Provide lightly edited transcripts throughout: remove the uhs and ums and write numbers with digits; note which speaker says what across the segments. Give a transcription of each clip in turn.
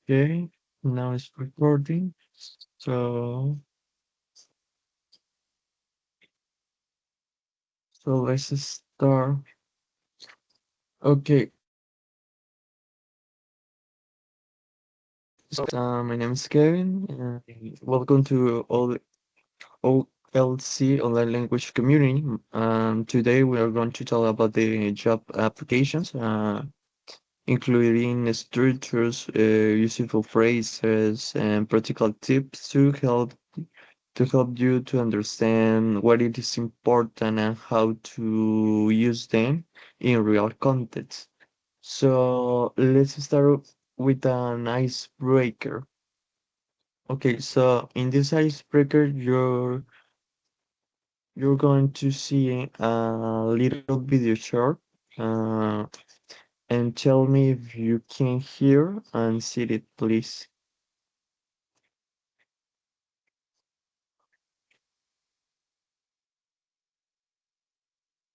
Speaker 1: Okay, now it's recording. So let's start. Okay. So my name is Kevin. Welcome to OLC Online Language Community. Today we are going to talk about the job applications, including structures, useful phrases, and practical tips to help you to understand what it is important and how to use them in real context. So let's start with an icebreaker. Okay, so in this icebreaker, you're going to see a little video short, uh, and tell me if you can hear and see it, please.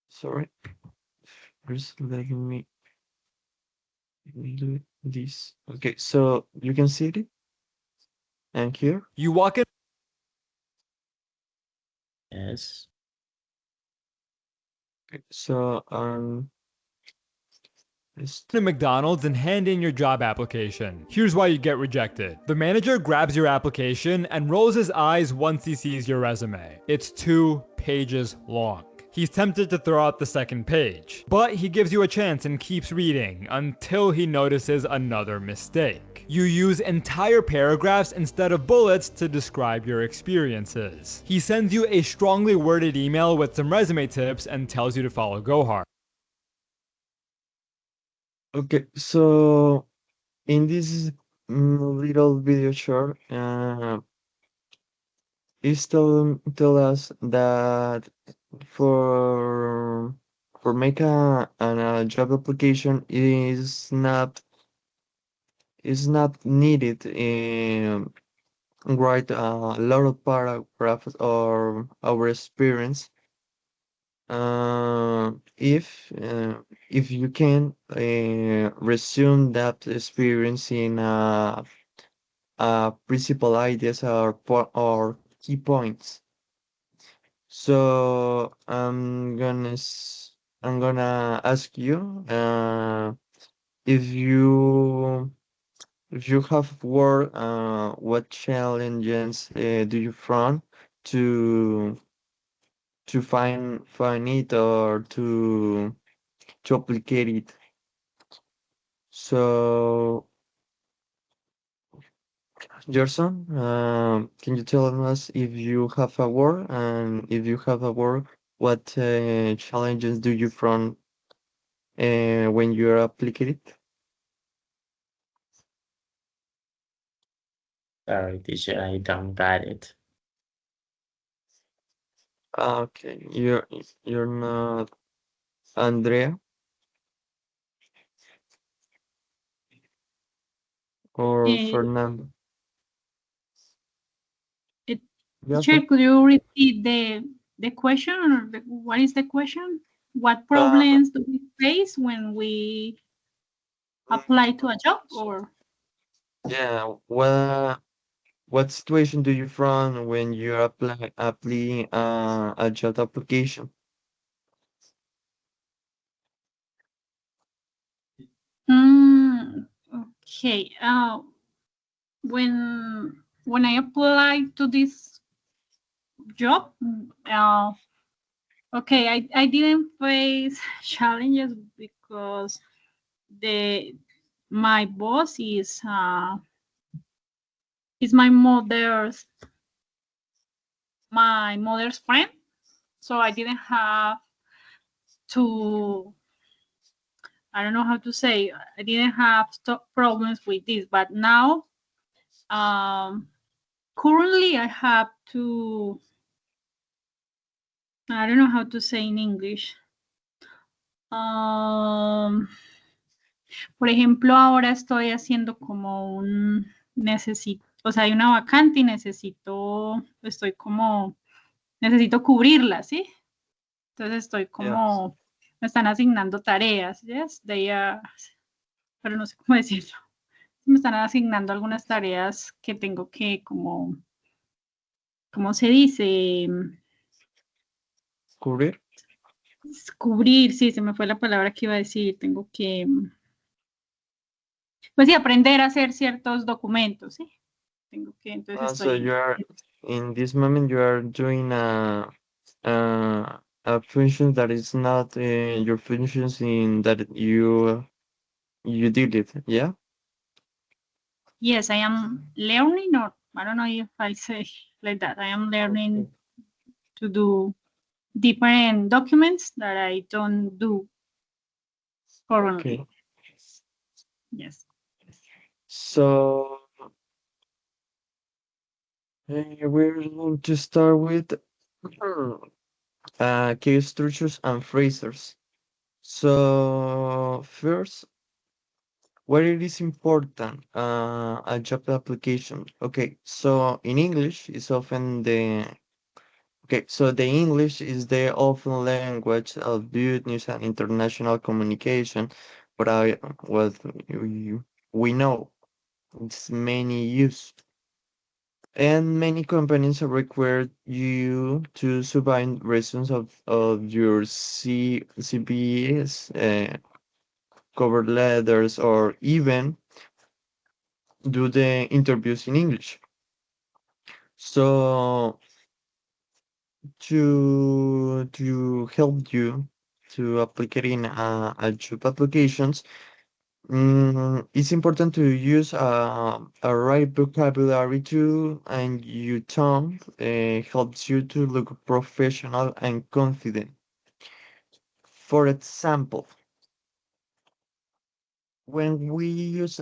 Speaker 1: Sorry, first let me do this. Okay, so you can see it and hear.
Speaker 2: You walk in
Speaker 3: Yes.
Speaker 1: Okay, so
Speaker 2: to McDonald's and hand in your job application. Here's why you get rejected. The manager grabs your application and rolls his eyes once he sees your resume. It's 2 pages long. He's tempted to throw out the second page, but he gives you a chance and keeps reading until he notices another mistake. You use entire paragraphs instead of bullets to describe your experiences. He sends you a strongly worded email with some resume tips and tells you to follow Go Hard.
Speaker 1: okay, so in this little video short, it's tell us that for make a job application is not needed write a lot of paragraphs or our experience. If you can resume that experience in principal ideas or key points. So I'm gonna ask you if you have worked, what challenges do you front to find it or to applicate it. So, Gerson, can you tell us if you have a word, and if you have a word, what challenges do you front when you're applying it?
Speaker 3: Sorry, teacher, I don't got it.
Speaker 1: Okay, you're not Andrea or
Speaker 4: Uh,
Speaker 1: Fernando. Yeah,
Speaker 4: Teacher, could you repeat the question, or what is the question? What
Speaker 1: uh,
Speaker 4: problems do we face when we apply to a job? Or
Speaker 1: yeah. What situation do you front when you're applying a job application?
Speaker 4: okay, when I apply to this job, okay, I didn't face challenges because my boss is my mother's friend, so I didn't have to, I don't know how to say, I didn't have problems with this. But now, currently I have to, I don't know how to say in English. Por ejemplo, ahora estoy haciendo como necesito, o sea, hay una vacante y estoy como necesito cubrirla, ¿sí? Entonces estoy
Speaker 1: Yes.
Speaker 4: como, me están asignando tareas, ¿yes? Pero no sé cómo decirlo. Me están asignando algunas tareas que tengo que como, ¿cómo se dice?
Speaker 1: Cubrir.
Speaker 4: Cubrir, sí, se me fue la palabra que iba a decir. Tengo que, pues sí, aprender a hacer ciertos documentos, ¿sí? Tengo que, entonces
Speaker 1: So
Speaker 4: estoy,
Speaker 1: you are in this moment you are doing a function that is not your functions in that you did it. Yeah.
Speaker 4: yes, I am learning, or I don't know if I say like that. I am
Speaker 1: Okay.
Speaker 4: learning to do different documents that I don't do currently.
Speaker 1: Okay.
Speaker 4: Yes.
Speaker 1: So we're going to start with key structures and phrasers. So first, where it is important, a job application. Okay, so in English is often the okay, so the English is the often language of business and international communication, but what we know it's many use. And many companies require you to submit reasons of your CVs, cover letters, or even do the interviews in English. So to help you to apply in a job applications, it's important to use a right vocabulary too, and your tone helps you to look professional and confident. For example, when we use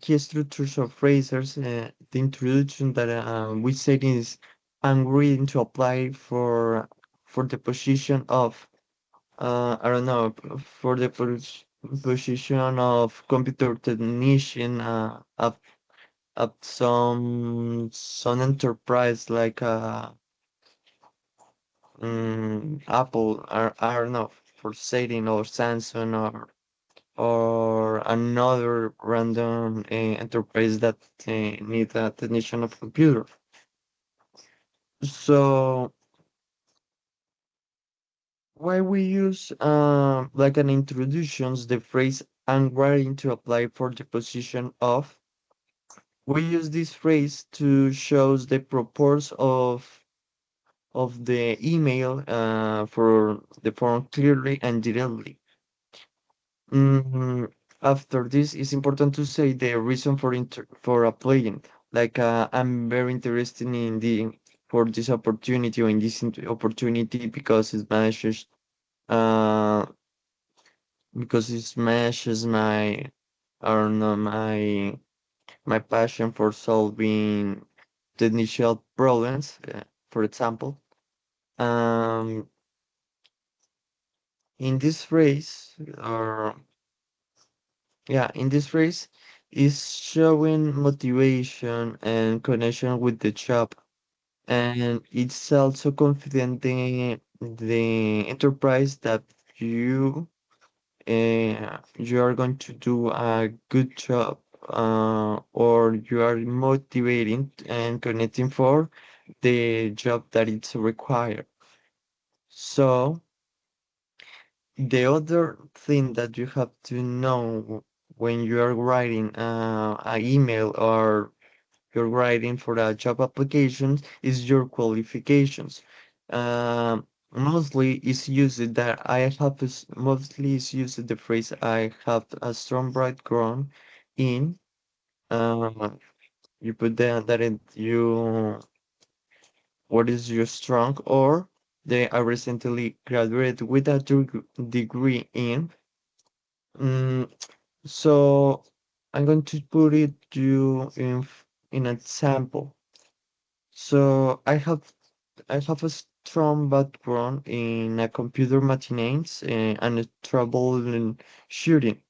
Speaker 1: key structures or phrases, the introduction that we said is I'm ready to apply for the position of I don't know for the position of computer technician at some enterprise like Apple or I don't know for Satan or Samsung or another random enterprise that need a technician of computer. So why we use like an introductions the phrase I'm ready to apply for the position of. We use this phrase to shows the purpose of the email for the form clearly and directly. Mm, After this, it's important to say the reason for applying. Like I'm very interested in the for this opportunity or in this opportunity uh because it matches my I don't know my passion for solving technical problems. For example, um, in this phrase or yeah, in this phrase is showing motivation and connection with the job. And it's also confident the enterprise that you are going to do a good job or you are motivating and connecting for the job that it's required. So the other thing that you have to know when you are writing an email or you're writing for a job application is your qualifications. Mostly is used that I have mostly is used the phrase I have a strong background in. You put that in you what is your strong or they are recently graduated with a degree in. Mm, so I'm going to put it you in an example. So I have a strong background in a computer maintenance and trouble shooting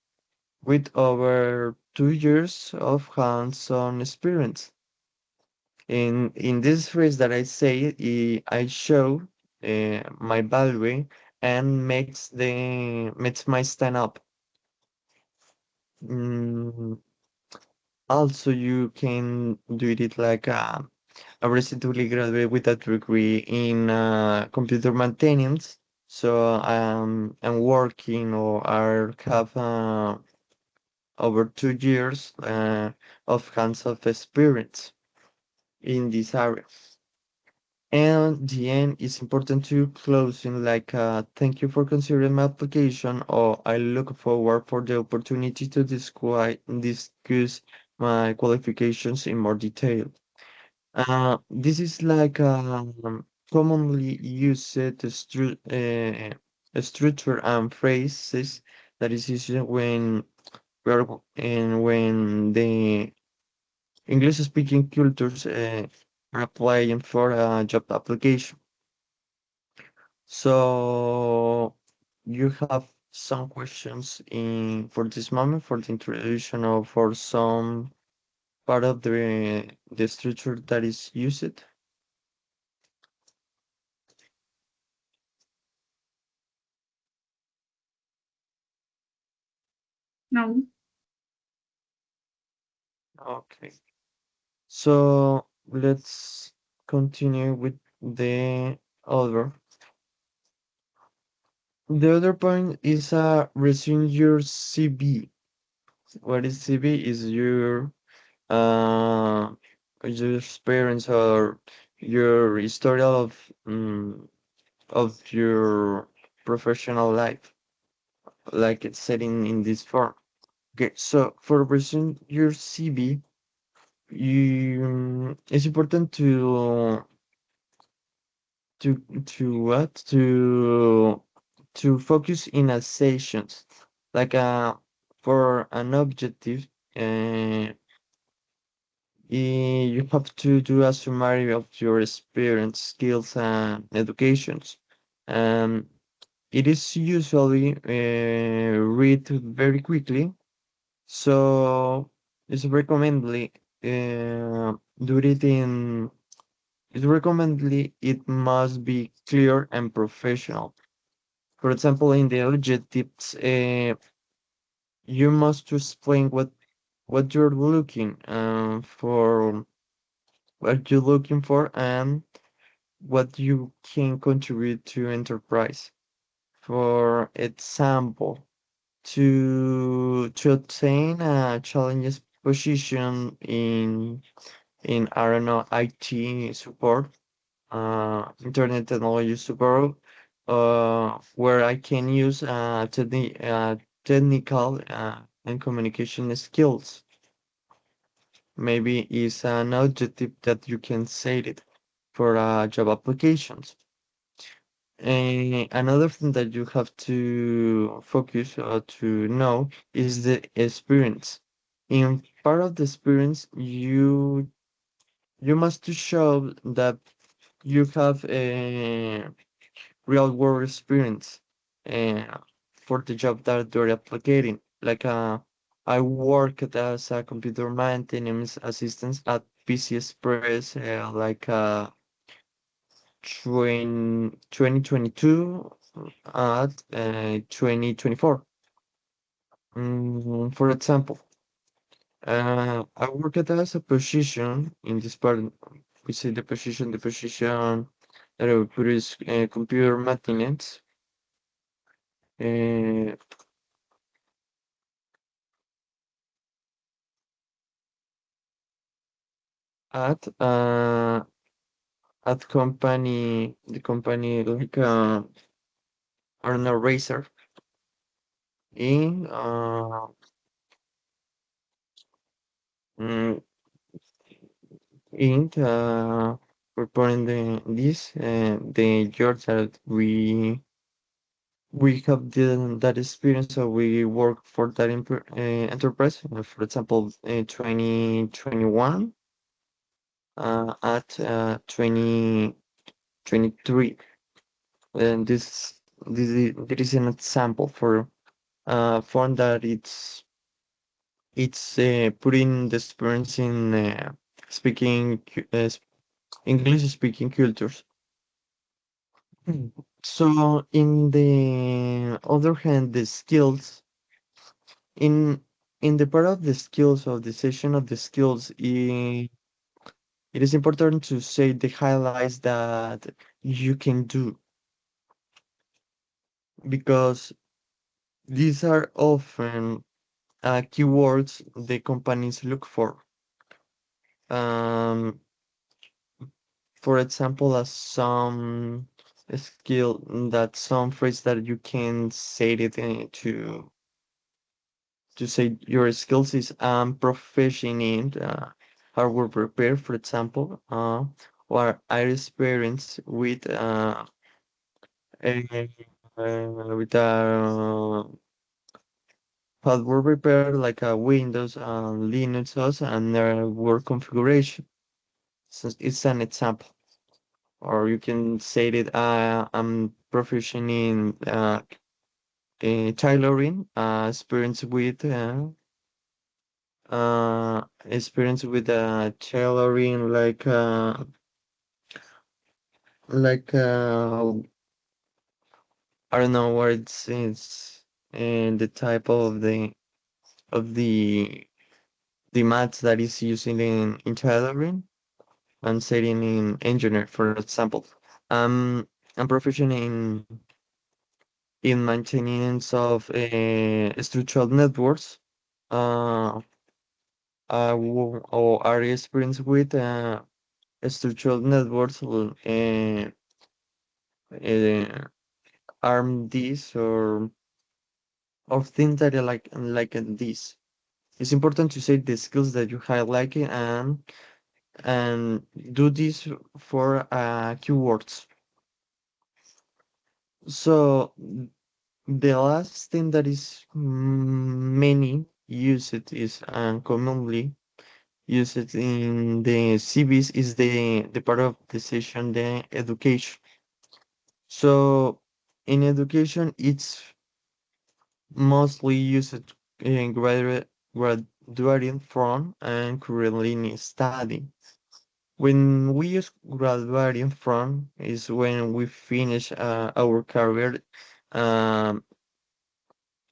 Speaker 1: with over 2 years of hands-on experience. In this phrase that I say, I show my value and makes my stand up. Mm, Also, you can do it like a recently graduated with a degree in computer maintenance. So I'm working or I have over 2 years of hands-on experience in this area. And the end is important to closing like thank you for considering my application or I look forward for the opportunity to discuss my qualifications in more detail. This is like commonly used structure and phrases that is used when the English-speaking cultures are applying for a job application. So you have some questions in for this moment for the introduction or for some part of the structure that is used.
Speaker 4: No.
Speaker 1: Okay. So let's continue with the other. The other point is resume your CV. What is CV? Is uh your experience or your historial of your professional life, like it's said in this form. Okay, so for resume your CV, it's important to what to focus in a sessions like for an objective uh, you have to do a summary of your experience skills and educations um it is usually read very quickly so it's recommended do it in it's recommended it must be clear and professional. For example, in the objectives, you must explain what you're looking for, what you're looking for, and what you can contribute to enterprise. For example, to obtain a challenges position in I don't know IT support, internet technology support, where I can use technical and communication skills. Maybe is an adjective that you can say it for job applications. And another thing that you have to focus or to know is the experience. In part of the experience, you must to show that you have a real world experience uh, for the job that you're applying. Like I worked as a computer maintenance assistant at PC Express like 2022 at 2024. For example, I worked as a position in this part. We say the position that I would put is computer maintenance. Uh, at company the company like I don't know racer in mm, in reporting this the years that we have that experience so we work for that enterprise for example 2021 at 2023 and there is an example for that it's putting the experience speaking English speaking cultures. So in the other hand, the skills in the part of the skills of the session of the skills, it is important to say the highlights that you can do, because these are often keywords the companies look for. Um, for example, as some skill, that some phrase that you can say it to say your skills is proficient in hardware repair, for example, or I experience a, with hardware repair like a Windows, Linux OS, and network configuration. So it's an example. Or you can say that I'm proficient in tailoring, experience with tailoring, like I don't know what it's and the type of the maths that is using in tailoring and setting in engineer, for example. Um, I'm proficient in maintenance of structural networks. Uh, or are experienced with structural networks, uh, RMDs, or things that are like this. It's important to say the skills that you highlight and do this for keywords. So the last thing that is many used is commonly used in the CVs is the part of the session, the education. So in education, it's mostly used in graduating from and currently studying. When we use graduating from is when we finish our career. Um,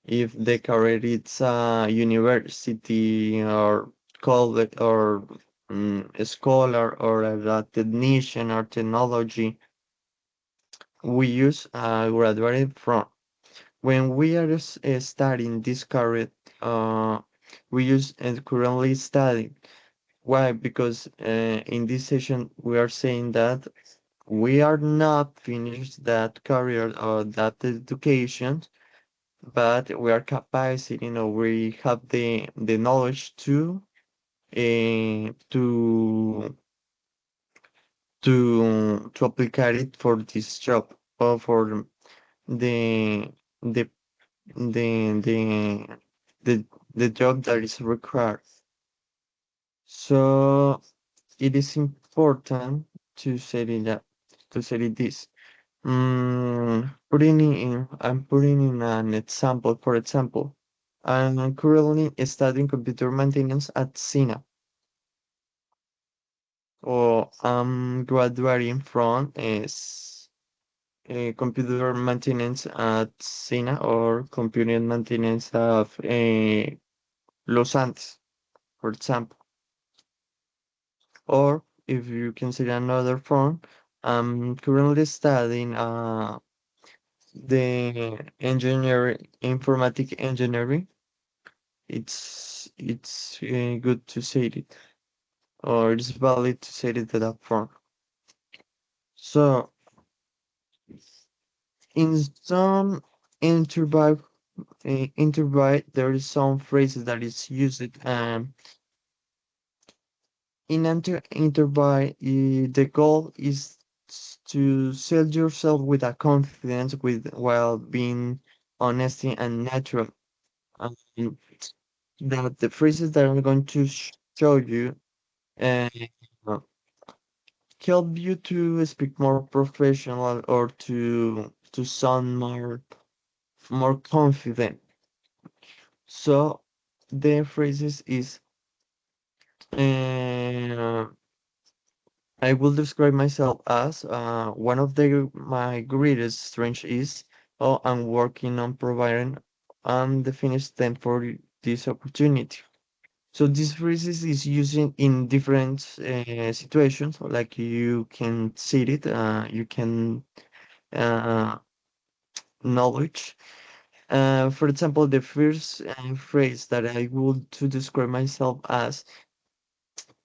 Speaker 1: if the career is university or college or a scholar or a technician or technology, we use graduating from. When we are studying this career, uh, we use currently studying. Why? Because in this session we are saying that we are not finished that career or that education, but we are capacity, we have the knowledge uh, to to apply it for this job or for the the the the the, the job that is required. So it is important to set it up, to set it this. I'm putting in an example. For example, I'm currently studying computer maintenance at SINA, or I'm graduating from computer maintenance at SINA or computer maintenance of Los Andes, for example. Or if you consider another form, I'm currently studying the engineering, informatic engineering. It's good to say it, or it's valid to say it that form. So in some interview, there is some phrases that is used. In interview, the goal is to sell yourself with a confidence, with while being honest and natural. Um, that the phrases that I'm going to show you uh, help you to speak more professional or to sound more confident. So the phrases is And I will describe myself as one of my greatest strengths is, oh, I'm working on providing unfinished time for this opportunity. So this phrase is using in different situations, like you can see it, you can uh, knowledge. For example, the first phrase that I would to describe myself as,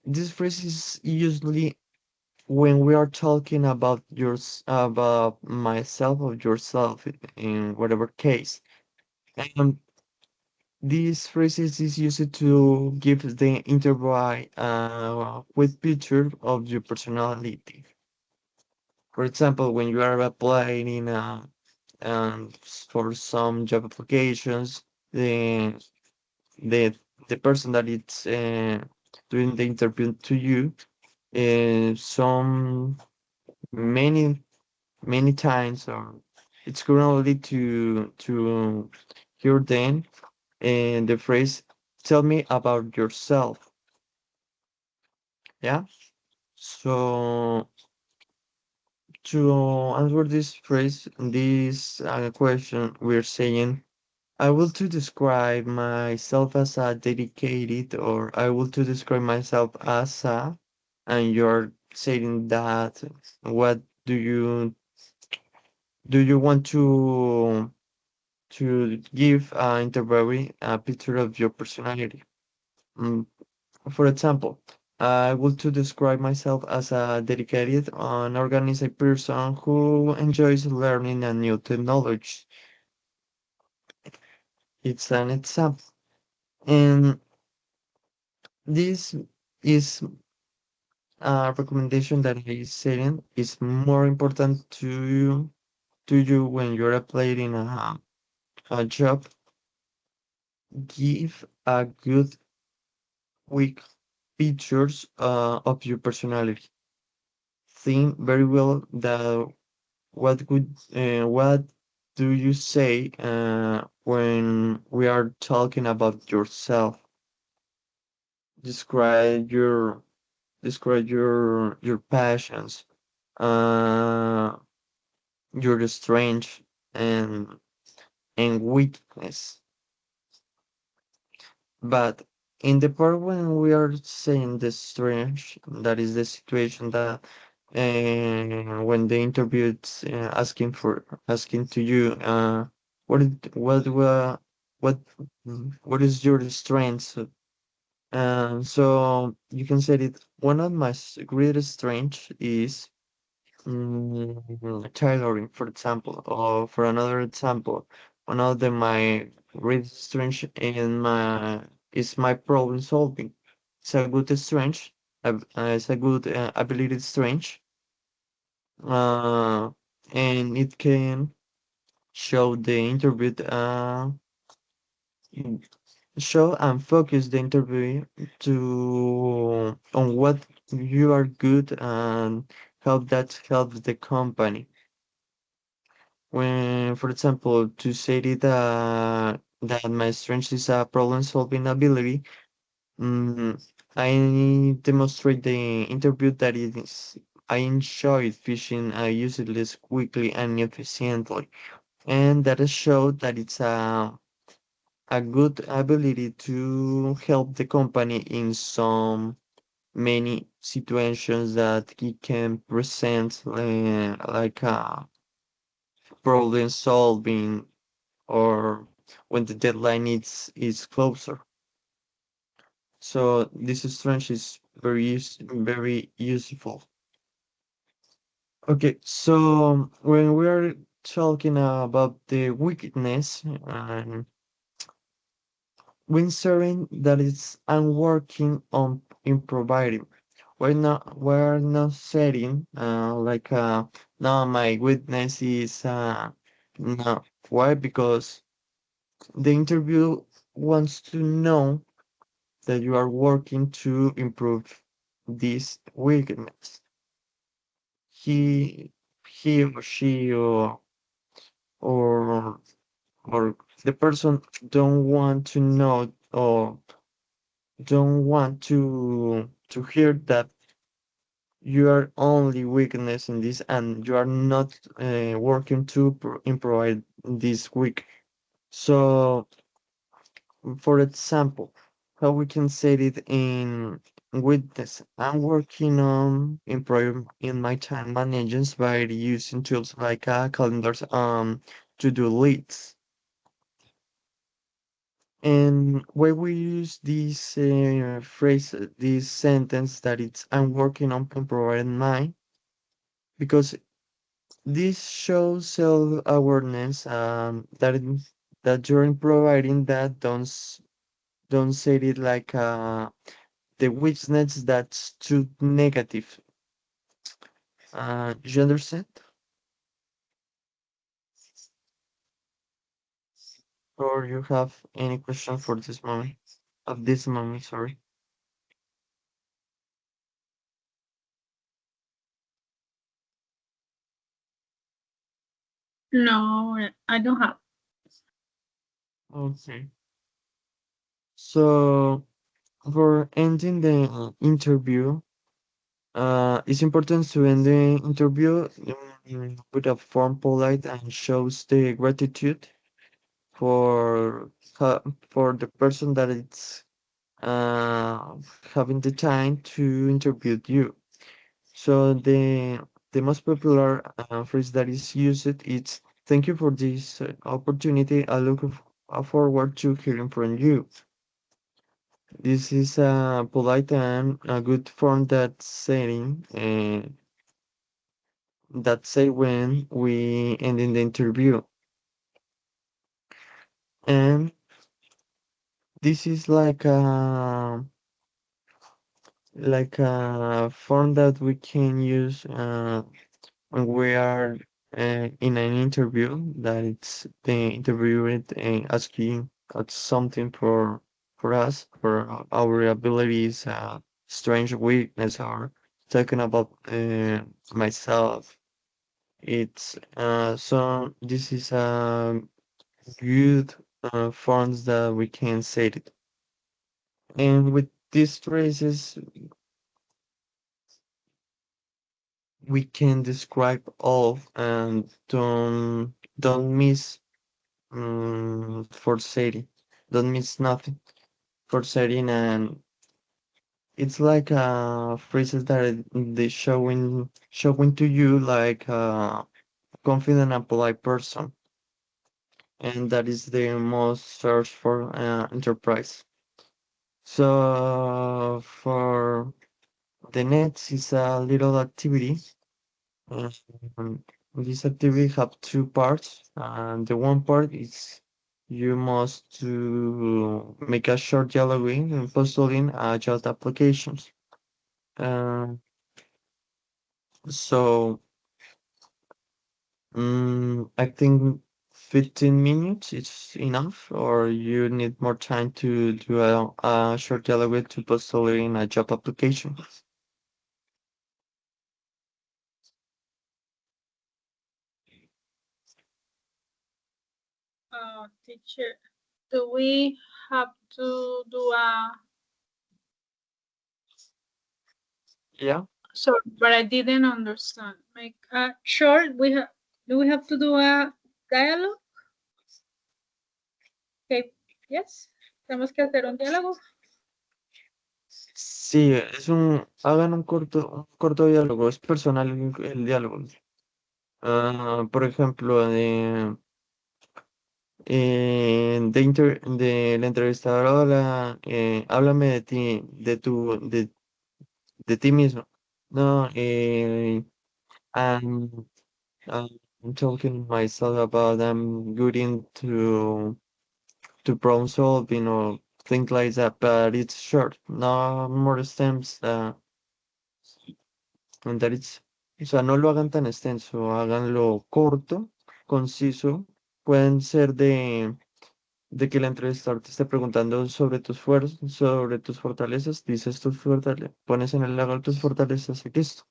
Speaker 1: this phrase is usually when we are talking about about myself or yourself in whatever case. And this phrase is used to give the interview with picture of your personality. For example, when you are applying in for some job applications, the the the person that it's doing the interview to you, some many many times, or it's currently to hear them and the phrase "tell me about yourself." Yeah. So to answer this phrase, this question, we're saying I will to describe myself as a dedicated, or I will to describe myself as a, and you're saying that what do you want to give an interview a picture of your personality? Mm, for example, I want to describe myself as a dedicated and organized person who enjoys learning and new technology. It's an example. And this is a recommendation that I said is more important to you when you're applying a job. Give a good quick pictures of your personality. Think very well that what do you say when we are talking about yourself? Describe your passions, uh, your strength and weakness. But in the part when we are saying the strength, that is the situation that when the interview is asking to you, what what is your strength? So you can say it. One of my greatest strengths is tailoring, for example, or for another example, one of my greatest strengths in my is my problem solving. It's a good strength. It's a good ability strength, uh, and it can show the interview show and focus the interview to on what you are good and how that helps the company. When, for example, to say it, that my strength is a problem-solving ability, I demonstrate the interview that it is. I enjoy fishing useless quickly and efficiently, and that is show that it's a good ability to help the company in some many situations that it can present, like problem solving or when the deadline is closer. So this strength is very useful. Okay, so when we are talking about the weakness, and when saying that it's I'm working on improvising. We're not saying like no, my weakness is no. Why? Because the interview wants to know that you are working to improve this weakness. He, he or she or or the person don't want to know or don't want to hear that you are only weakness in this and you are not working to improve this week. So, for example, how we can say it in weakness, I'm working on improving in my time management by using tools like calendars, to-do lists. And when we use this phrase, this sentence that it's I'm working on improving mine, because this shows self-awareness, that during providing that don't say it like the weakness that's too negative. You understand? Or you have any question for this moment? At this moment, sorry.
Speaker 4: No, I don't have.
Speaker 1: Okay. So for ending the interview, it's important to end the interview with a form polite and shows the gratitude for for the person that it's uh, having the time to interview you. So the most popular phrase that is used is "Thank you for this opportunity. I look forward to hearing from you." This is a polite and a good form that say when we end in the interview. And this is like a form that we can use when we are in an interview, that it's the interviewer asking something for us, for our abilities, strange weakness, or talking about myself. It's so this is good forms that we can say it. And with these phrases, we can describe all and don't miss for setting. Don't miss nothing for setting, and it's like phrases that they showing to you like a confident and polite person, and that is the most search for enterprise. So for the next is a little activity. Um, this activity have two parts, and the one part is you must to make a short dialogue and posting job applications. Uh, so I think 15 minutes is enough, or you need more time to do a short dialogue to posting a job application.
Speaker 4: Teacher, do we have to do a
Speaker 1: Yeah.
Speaker 4: sorry, but I didn't understand. Make a short. Do we have to do a dialogue? Okay. Yes. Tenemos que hacer un diálogo.
Speaker 1: Sí, hagan un corto diálogo, es personal el diálogo. Por ejemplo, del entrevistador, hola, háblame de ti, de ti mismo. No, I'm, I'm talking myself about I'm good to problem solving or things like that, but it's short, no more stems. That it's, o sea, no lo hagan tan extenso, háganlo corto, conciso. Pueden ser de que el entrevistador te esté preguntando sobre tus fuerzas, sobre tus fortalezas, dices tus fortalezas, pones en el lado tus fortalezas y listo.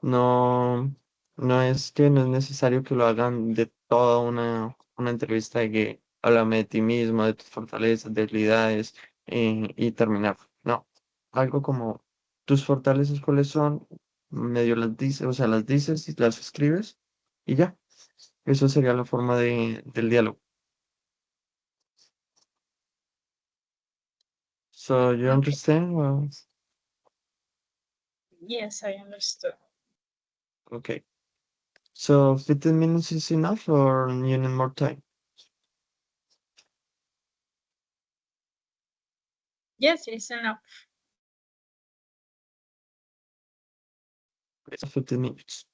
Speaker 1: No, no es necesario que lo hagan de toda una entrevista de que háblame de ti mismo, de tus fortalezas, debilidades. y terminar. No, algo como tus fortalezas cuáles son, medio las dices, o sea, las dices y las escribes y ya. Eso sería la forma del diálogo. So you
Speaker 4: Okay.
Speaker 1: understand? Well,
Speaker 4: Yes, I understood.
Speaker 1: okay. So 15 minutes is enough or you need more time?
Speaker 4: Yes, it's enough.
Speaker 1: It's 15 minutes.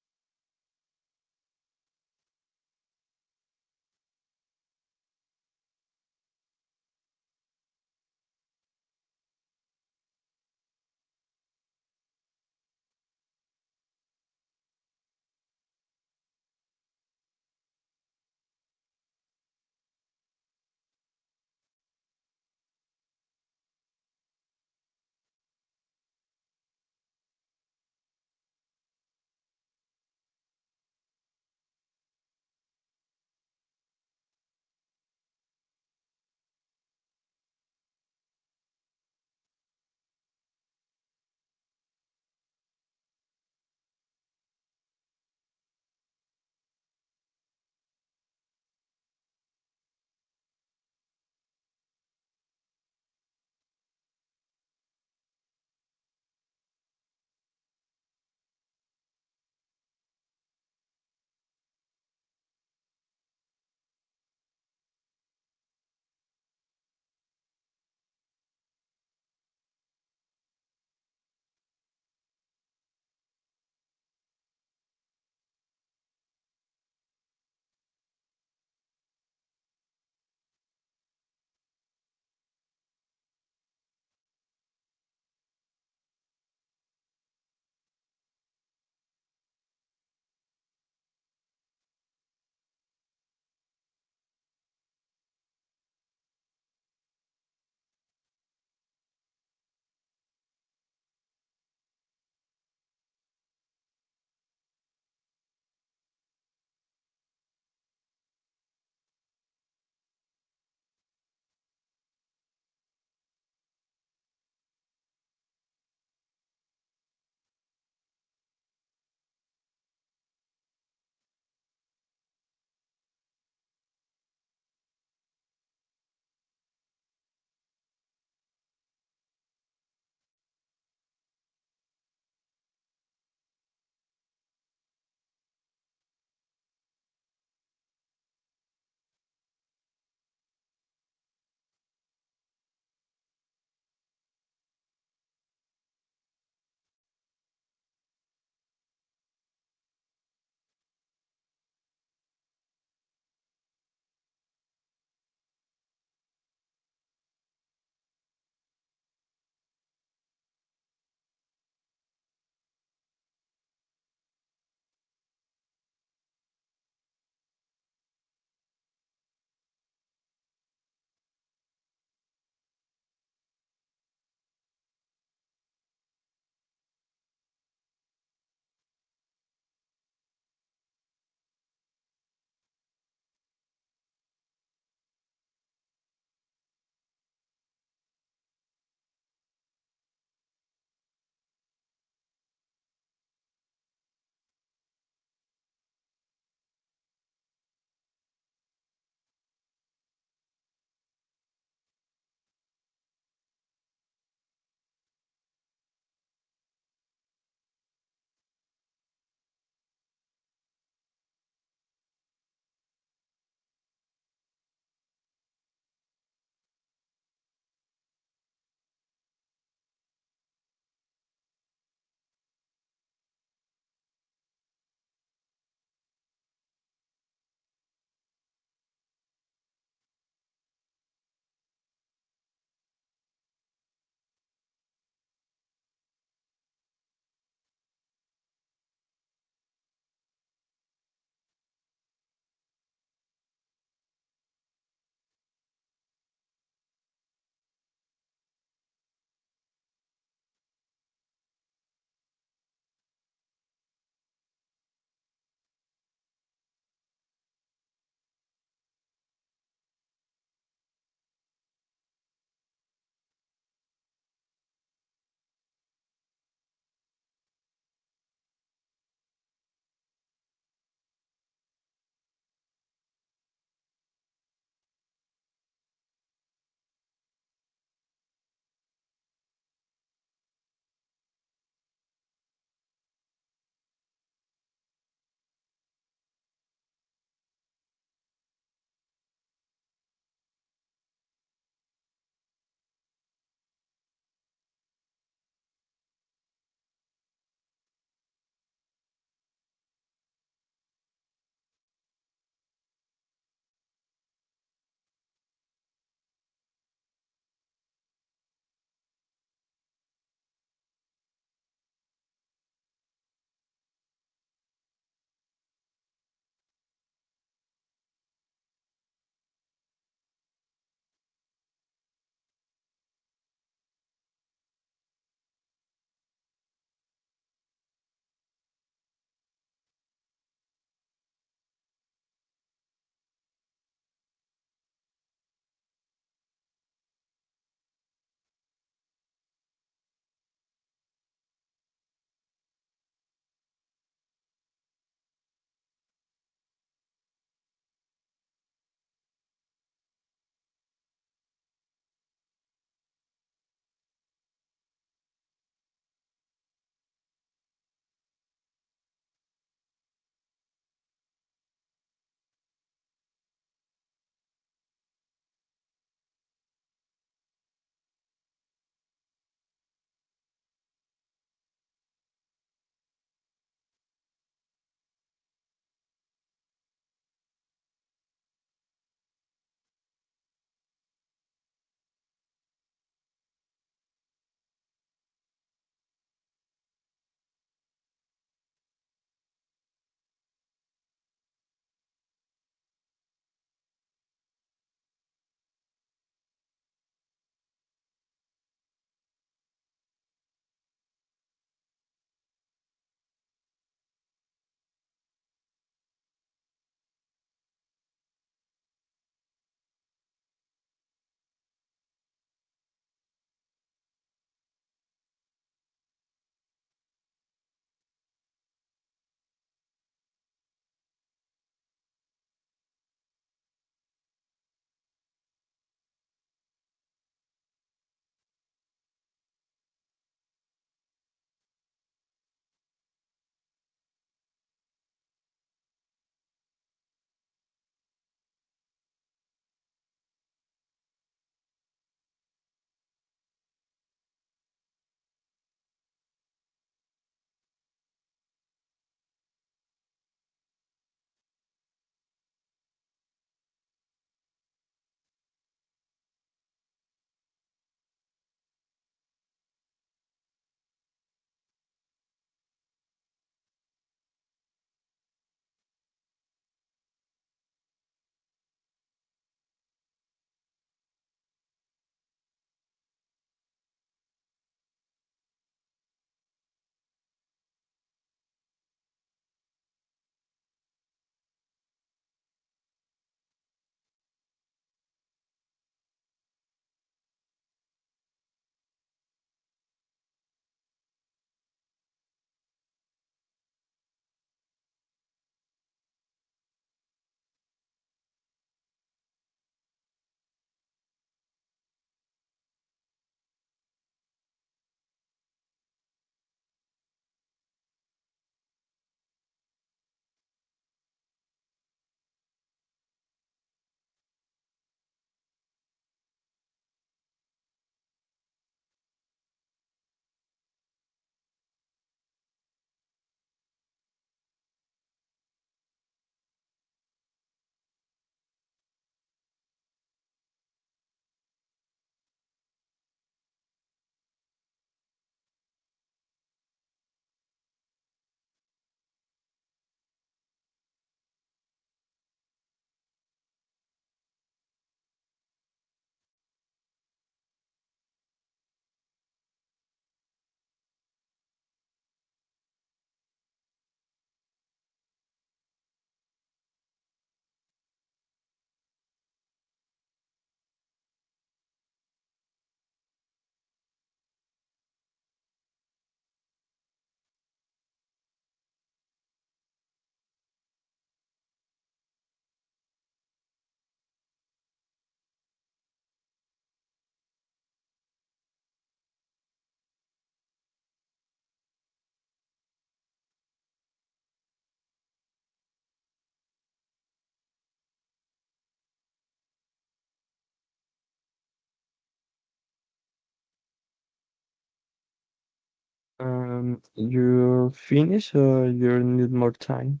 Speaker 1: You're finished or you need more time?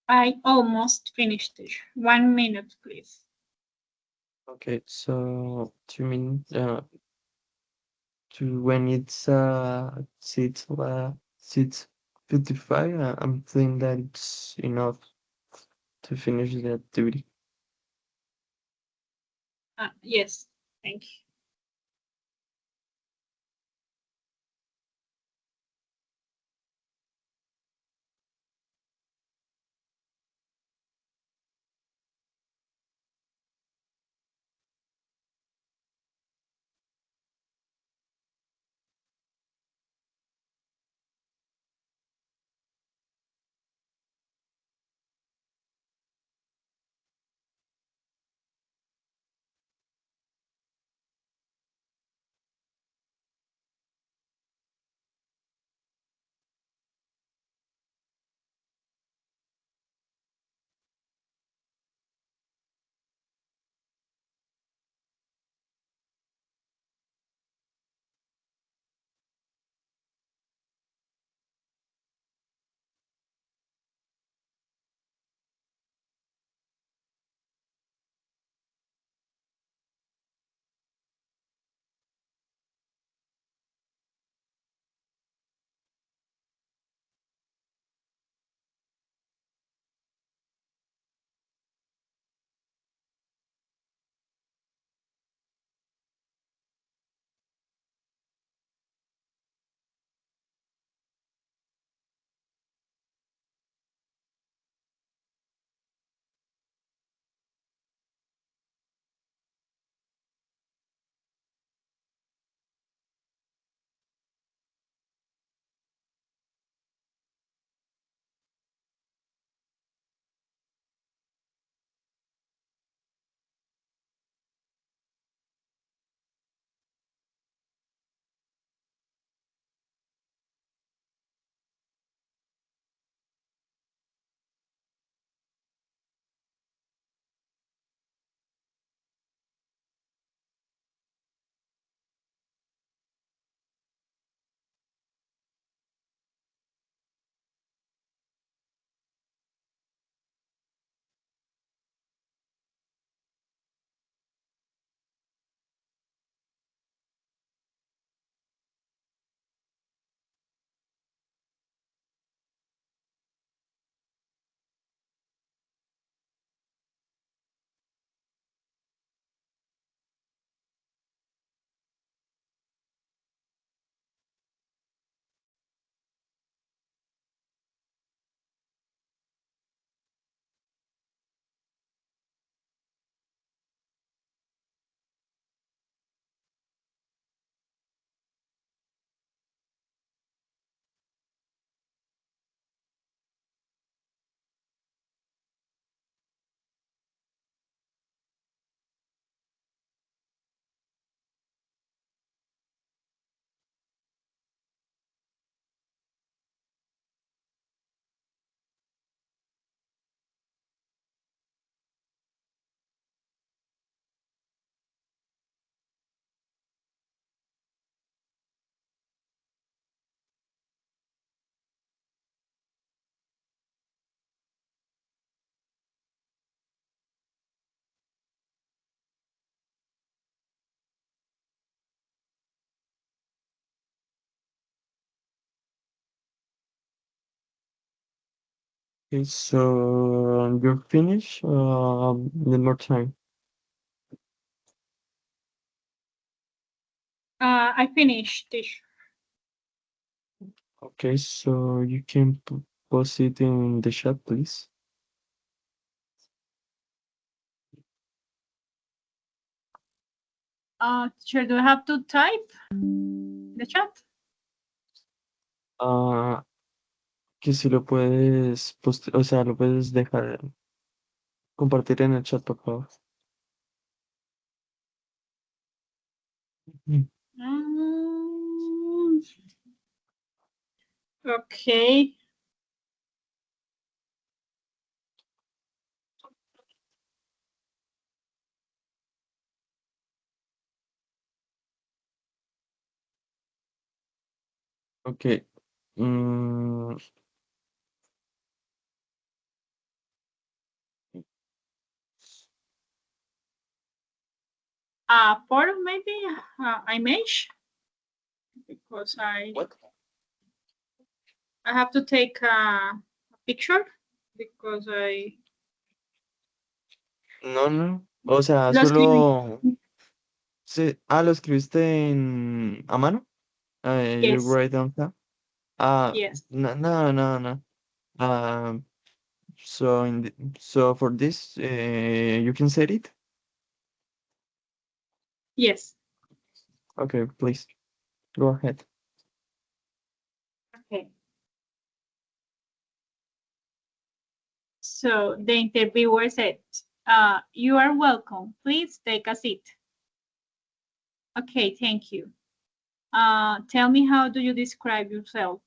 Speaker 4: I almost finished it. 1 minute, please.
Speaker 1: Okay, so 2 minutes, to when it's 6:55, I'm thinking that it's enough to finish the activity.
Speaker 4: Yes, thank you.
Speaker 1: Okay, so you're finished, need more time.
Speaker 4: I finished it.
Speaker 1: Okay, so you can post it in the chat, please.
Speaker 4: Teacher, do I have to type the chat?
Speaker 1: Ah, que si lo puedes o sea, lo puedes dejar compartir en el chat, por favor. Mm.
Speaker 4: Mm, okay.
Speaker 1: Okay. Mm,
Speaker 4: A photo maybe, image, because
Speaker 1: what?
Speaker 4: I have to take a picture because I
Speaker 1: No, no. O sea,
Speaker 4: lo escribí.
Speaker 1: solo... lo escribiste a mano. You
Speaker 4: Yes,
Speaker 1: write down that. Ah,
Speaker 4: yes,
Speaker 1: no, no, no, no. Um, so for this, you can set it.
Speaker 4: yes.
Speaker 1: Okay, please go ahead.
Speaker 4: Okay. So the interviewer said, "You are welcome. Please take a seat." Okay, thank you. Tell me, how do you describe yourself?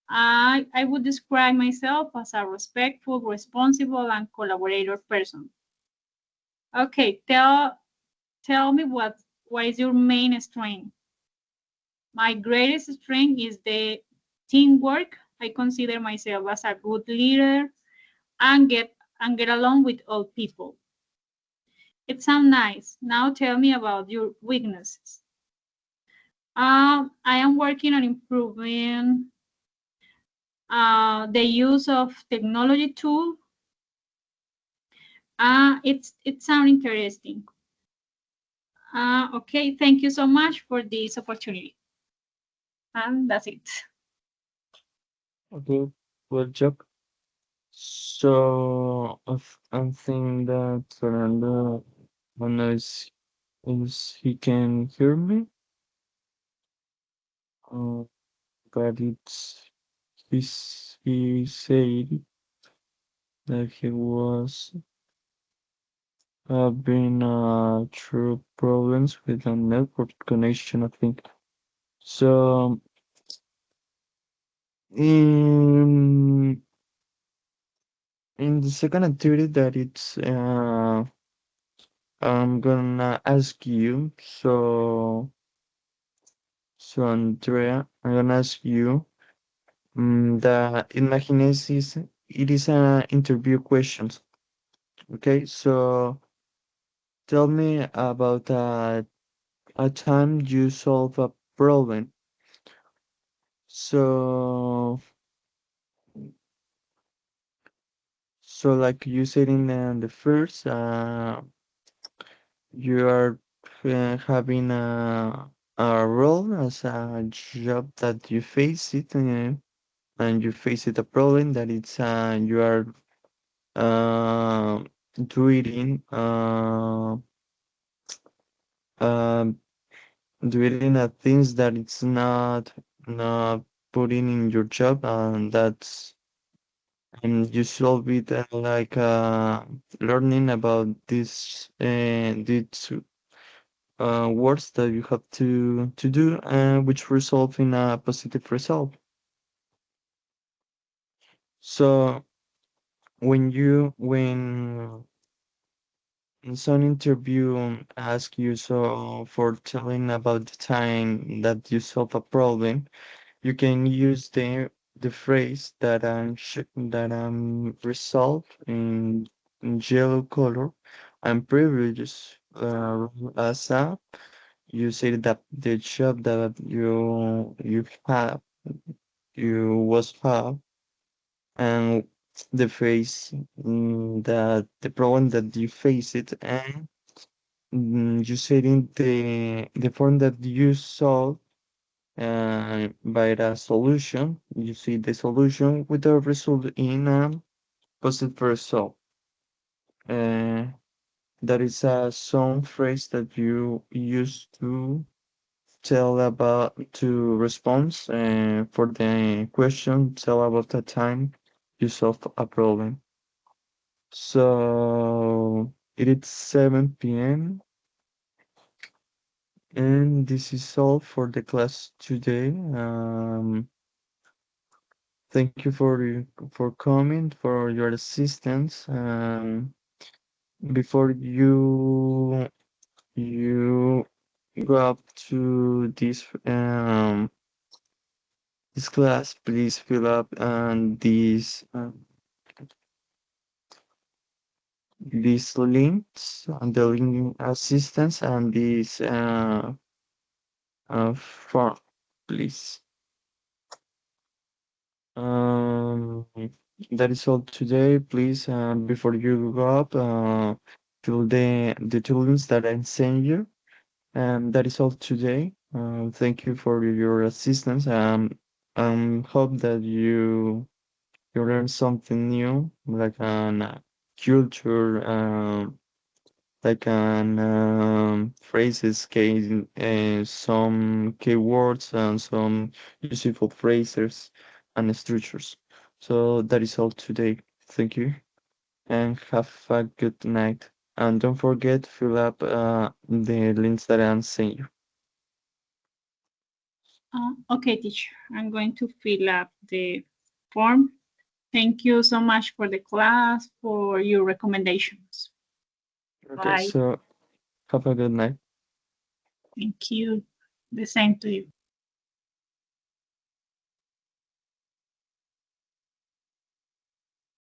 Speaker 4: I would describe myself as a respectful, responsible, and collaborator person. Okay, tell me what is your main strength? My greatest strength is the teamwork. I consider myself as a good leader and get along with all people. It sounds nice. Now tell me about your weaknesses. I am working on improving the use of technology tool. It sounds interesting. Okay, thank you so much for this opportunity. And that's it.
Speaker 1: Okay, good job. So I think that Fernando, I don't know is he can hear me. Uh, but he said that he was having true problems with the network connection, I think. So in the second activity that it's I'm gonna ask you. So Andrea, I'm gonna ask you. The imagination is it is an interview questions. Okay, so tell me about a time you solve a problem. So like you said in the first, you are having a role as a job that you face it, and you face it a problem that it's you are uh, doing um doing things that it's not putting in your job, and you should be then like learning about these words that you have to do, which result in a positive result. So when some interview ask you so for telling about the time that you solve a problem, you can use the phrase that resolved in yellow color and previous as a you say that the job that you was have, and the phrase that the problem that you face it, and you said in the form that you solve by the solution. You see the solution with the result in a positive result. Uh, that is a some phrase that you use to tell about to response for the question. Tell about the time you solve a problem. So it is 7 p.m. and this is all for the class today. Thank you for coming, for your assistance. Before you go up to this this class, please fill up these links and the link assistance and this form, please. Um, that is all today. Please, before you go up, fill the two links that I sent you. And that is all today. Thank you for your assistance. Hope that you learn something new, like an culture, like an phrases, some keywords and some useful phrases and structures. So that is all today. Thank you and have a good night. And don't forget to fill up the links that I'm sending you.
Speaker 4: Okay, teacher, I'm going to fill up the form. Thank you so much for the class, for your recommendations.
Speaker 1: Okay,
Speaker 4: Bye.
Speaker 1: so have a good night.
Speaker 4: Thank you. The same to you.